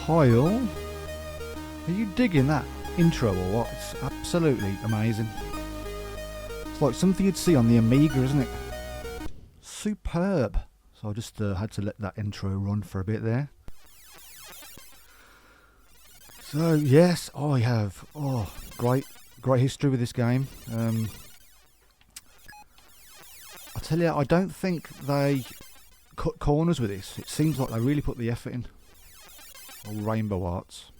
Hi all. Are you digging that intro or what? It's absolutely amazing. It's like something you'd see on the Amiga, isn't it? Superb. So I just had to let that intro run for a bit there. So yes, I have great history with this game. I tell you, I don't think they cut corners with this. It seems like they really put the effort in. All rainbow arts.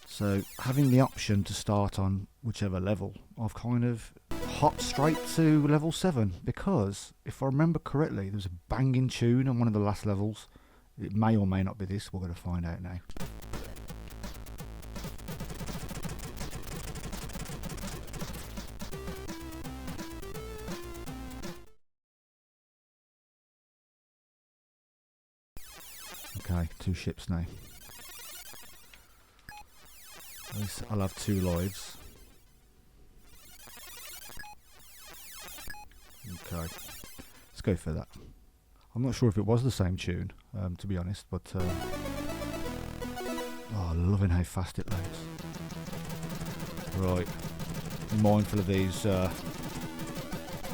So having the option to start on whichever level, I've kind of hopped straight to level 7 because if I remember correctly, there was a banging tune on one of the last levels. It may or may not be this. We're going to find out now. Okay, 2 ships now. At least I'll have 2 lives. Okay, let's go for that. I'm not sure if it was the same tune, to be honest, but loving how fast it loads. Right, mindful of these. Oh,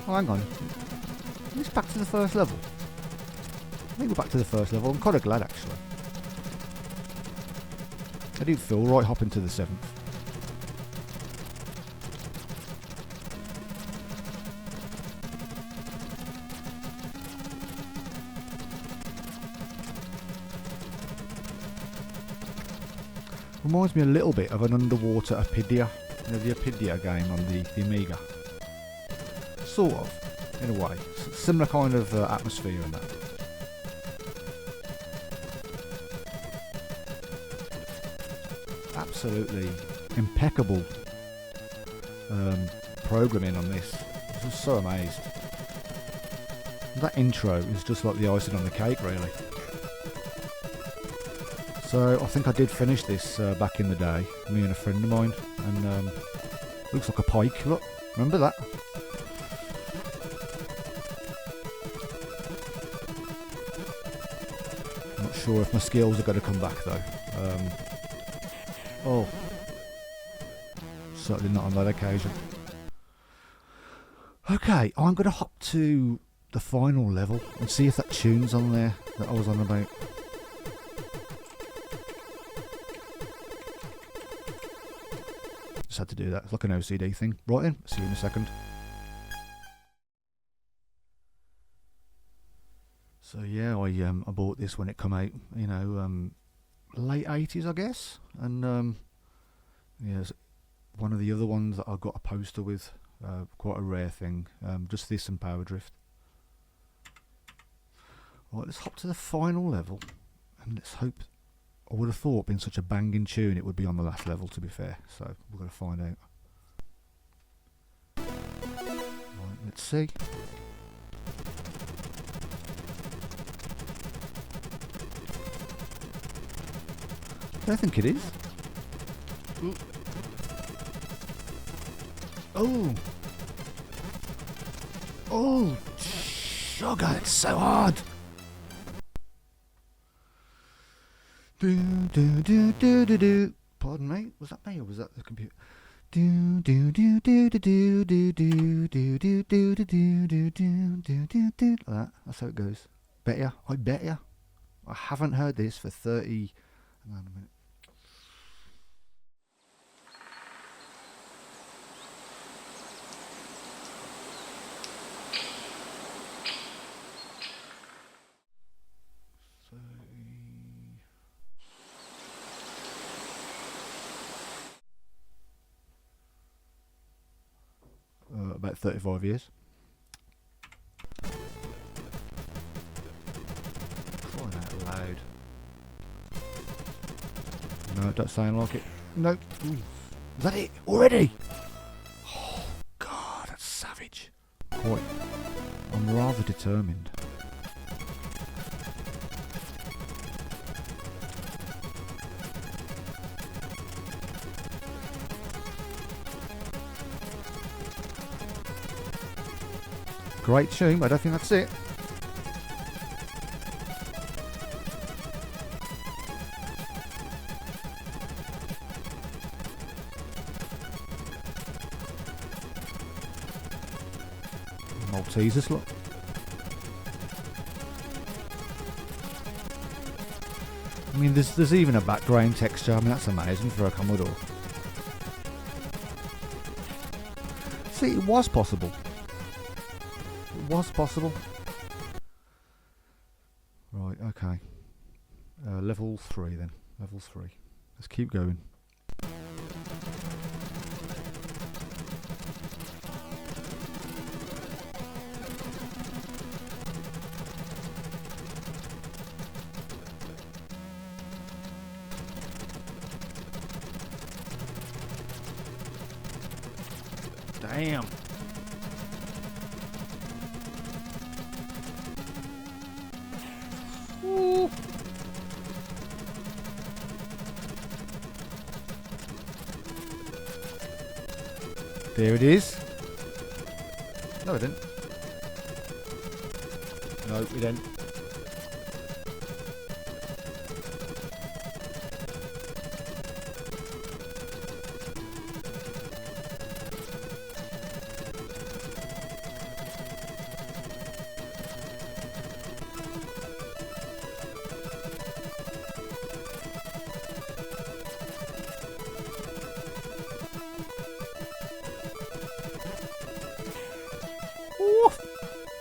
hang on, is this back to the first level? I think we're back to the first level. I'm kind of glad actually. I didn't feel right hopping to the 7th. Reminds me a little bit of an underwater Apidia, you know, the Apidia game on the Amiga. Sort of, in a way. Similar kind of atmosphere and that. Absolutely impeccable programming on this. I was so amazed. That intro is just like the icing on the cake, really. So I think I did finish this back in the day, me and a friend of mine, and looks like a pike. Look, remember that? Not sure if my skills are going to come back though. Oh, certainly not on that occasion. Okay, I'm going to hop to the final level and see if that tune's on there that I was on about. Just had to do that. It's like an OCD thing. Right then, see you in a second. So yeah, I bought this when it come out, you know, late 80s I guess, and yeah, it's one of the other ones that I got a poster with, quite a rare thing, just this and Power Drift. Right, let's hop to the final level and let's hope. I would have thought, being such a banging tune, it would be on the last level, to be fair, so we're going to find out. Right, let's see. I don't think it is. Ooh. Oh! Oh! Sugar, it's so hard! Do do do do do do. Pardon me, was that me or was that the computer? Do do do do do do do do do do do do do do do do do. Like that. That's how it goes. Bet ya, I bet ya. I haven't heard this for 30. Hang on a minute. About 35 years. Crying out loud. No, it don't sound like it. Nope. Ooh. Is that it? Already? Oh, God, that's savage. Quite. I'm rather determined. Great tune, I don't think that's it. Maltesers, look. I mean, there's even a background texture. I mean, that's amazing for a Commodore. See, it was possible. It was possible. Right, okay. Level 3 then. Level 3. Let's keep going. Damn. Ooh. There it is. No, it didn't. No, it didn't.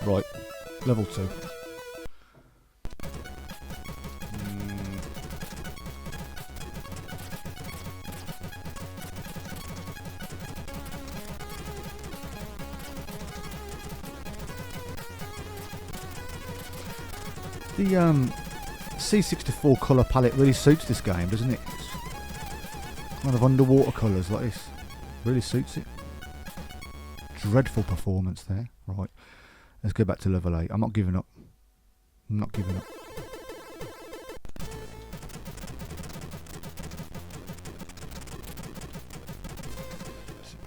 Right, level 2. The C64 colour palette really suits this game, doesn't it? It's kind of underwater colours like this. Really suits it. Dreadful performance there. Right. Let's go back to level 8. I'm not giving up. I'm not giving up.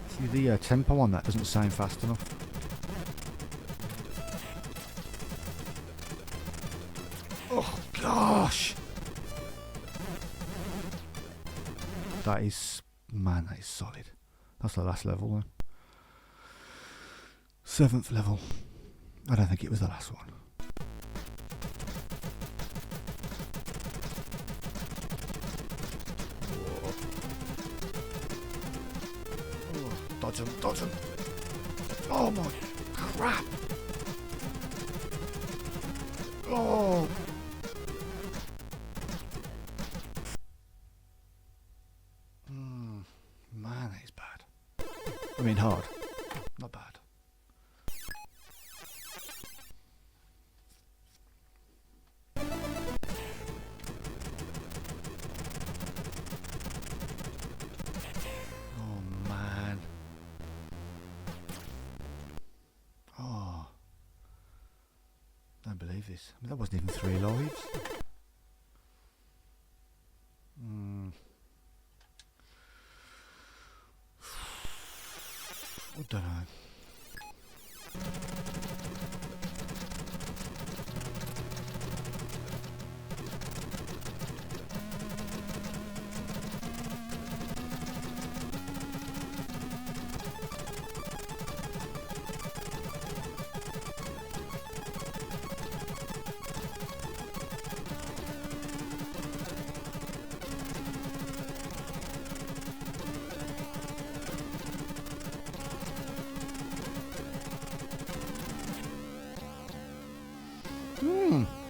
See, the tempo on that doesn't sound fast enough. Oh gosh! That is, man, that is solid. That's the last level then. 7th level. I don't think it was the last one. Oh, dodge him, dodge him. Oh my crap. Oh. Man, that is bad. I mean hard. Not bad. I don't believe this. I mean, that wasn't even 3 lives. I don't know.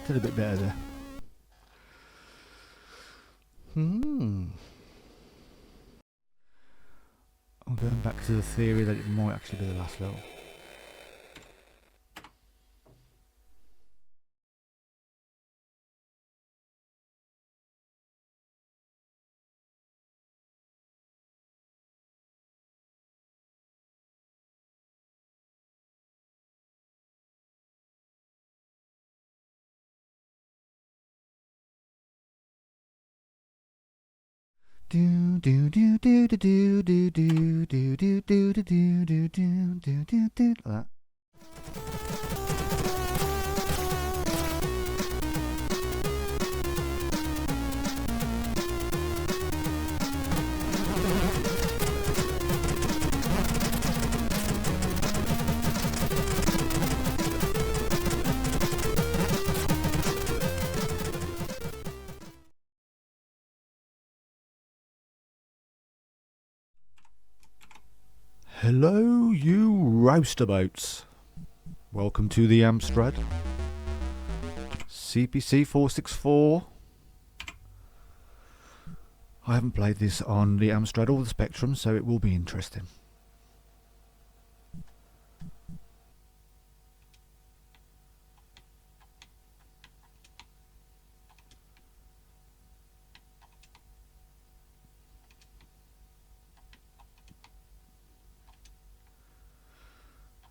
Did a bit better there. I'm going back to the theory that it might actually be the last level. Do do do do do do do do do do do do do do do do do like that. Hello, you roustabouts. Welcome to the Amstrad CPC 464. I haven't played this on the Amstrad or the Spectrum, so it will be interesting.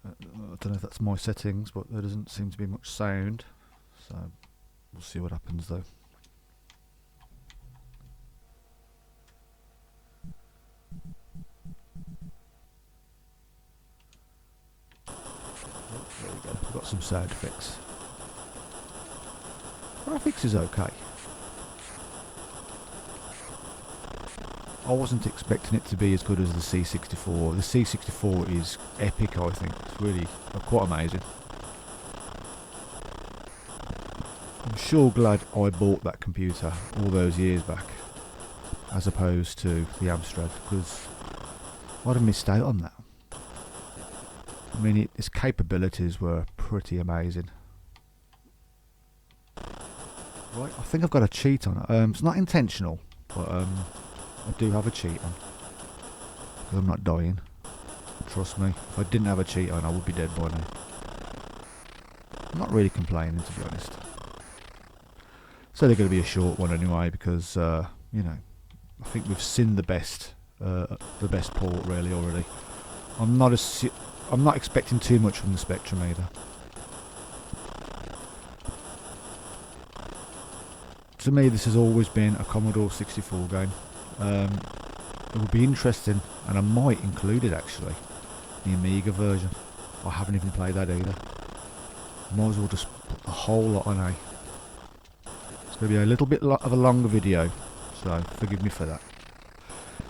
I don't know if that's my settings, but there doesn't seem to be much sound, so we'll see what happens though. Oh, there we go, we've got some sound effects. Graphics is okay. I wasn't expecting it to be as good as the C64. The C64 is epic, I think. It's really quite amazing. I'm sure glad I bought that computer all those years back, as opposed to the Amstrad, because I'd have missed out on that. I mean, its capabilities were pretty amazing. Right, I think I've got a cheat on it. It's not intentional, but I do have a cheat on, because I'm not dying. Trust me, if I didn't have a cheat on, I would be dead by now. I'm not really complaining, to be honest. So they're going to be a short one anyway, because you know, I think we've seen the best port really already. I'm not expecting too much from the Spectrum either. To me, this has always been a Commodore 64 game. It would be interesting, and I might include it actually, the Amiga version. I haven't even played that either. Might as well just put the whole lot on A. It's going to be a little bit of a longer video, so forgive me for that.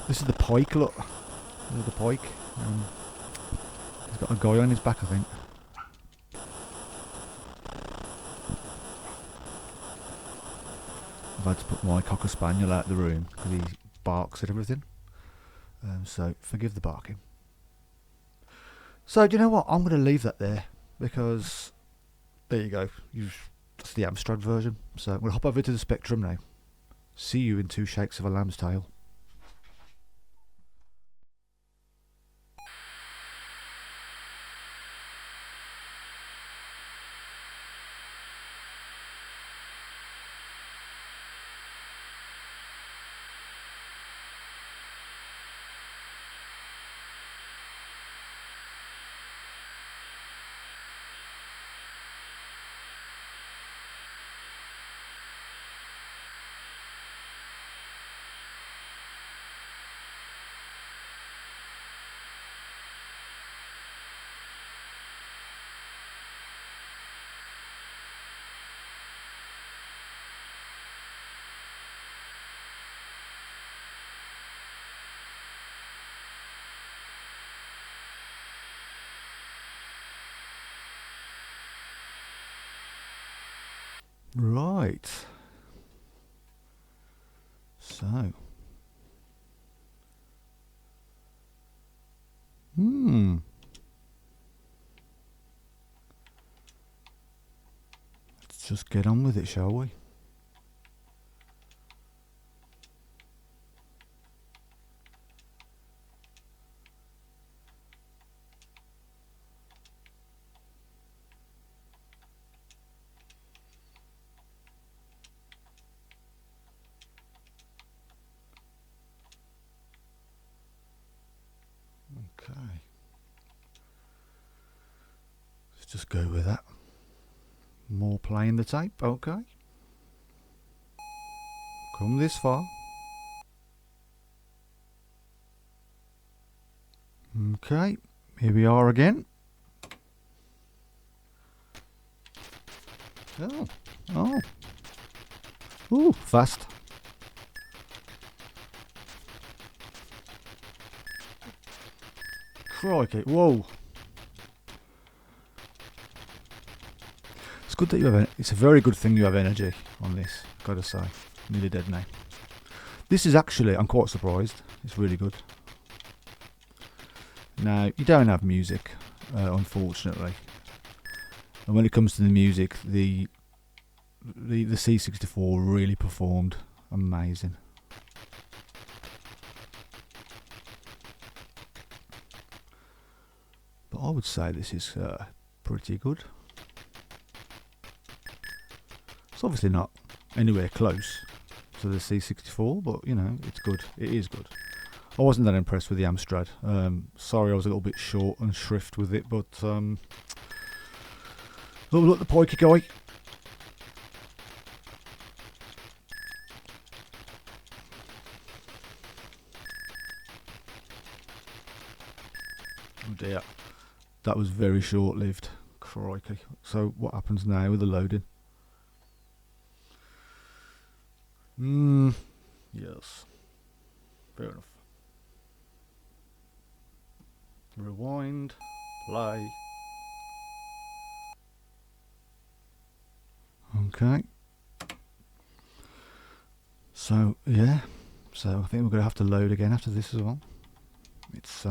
This is the Pike, look. There's the Pike. He's got a guy on his back, I think. I've had to put my Cocker Spaniel out of the room because he barks at everything. So forgive the barking. So do you know what? I'm going to leave that there, because there you go. That's the Amstrad version. So we'll hop over to the Spectrum now. See you in 2 shakes of a lamb's tail. Right. So. Let's just get on with it, shall we? Okay. Let's just go with that. More playing the tape, okay. Come this far. Okay, here we are again. Oh. Ooh, fast. Crikey, whoa. It's good that you have it's a very good thing you have energy on this, gotta say. Nearly dead now. This is actually, I'm quite surprised. It's really good. Now, you don't have music, unfortunately. And when it comes to the music, the C64 really performed amazing. But I would say this is pretty good. It's obviously not anywhere close to the C64, but you know, it's good. It is good. I wasn't that impressed with the Amstrad. Sorry I was a little bit short and shrift with it, but oh, look, the pikey guy. Oh dear, that was very short-lived. Crikey. So what happens now with the loading? Yes. Fair enough. Rewind. Play. Okay. So, yeah. So I think we're going to have to load again after this as well. It's,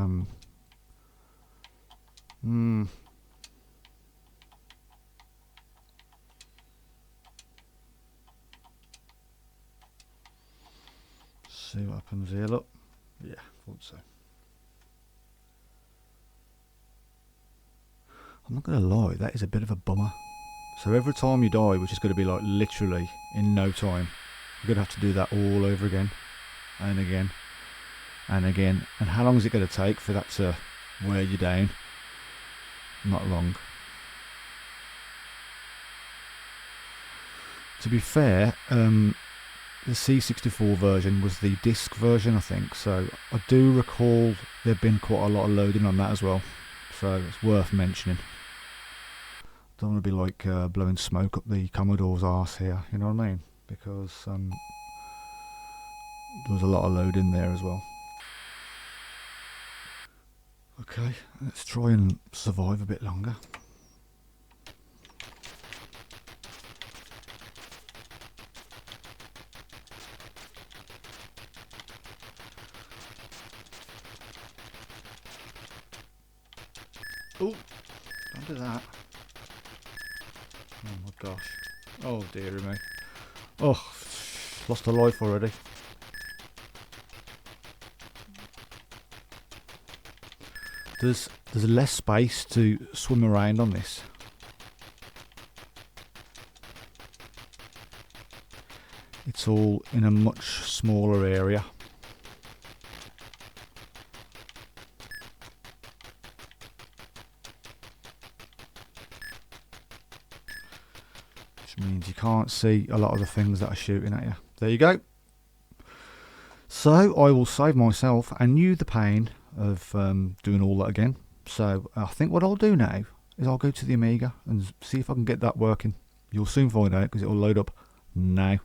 see what happens here, look. Yeah, thought so. I'm not going to lie, that is a bit of a bummer. So every time you die, which is going to be like literally in no time, you're going to have to do that all over again. And again. And again. And how long is it going to take for that to wear you down? Not long. To be fair, the C64 version was the disc version, I think, so I do recall there been quite a lot of loading on that as well, so it's worth mentioning. Don't want to be like blowing smoke up the Commodore's arse here, you know what I mean, because there was a lot of loading there as well. Okay, let's try and survive a bit longer. Oh, don't do that. Oh my gosh. Oh dear me. Oh, lost a life already. There's less space to swim around on this. It's all in a much smaller area. Which means you can't see a lot of the things that are shooting at you. There you go. So I will save myself and you the pain of doing all that again. So I think what I'll do now is I'll go to the Amiga and see if I can get that working. You'll soon find out because it will load up now.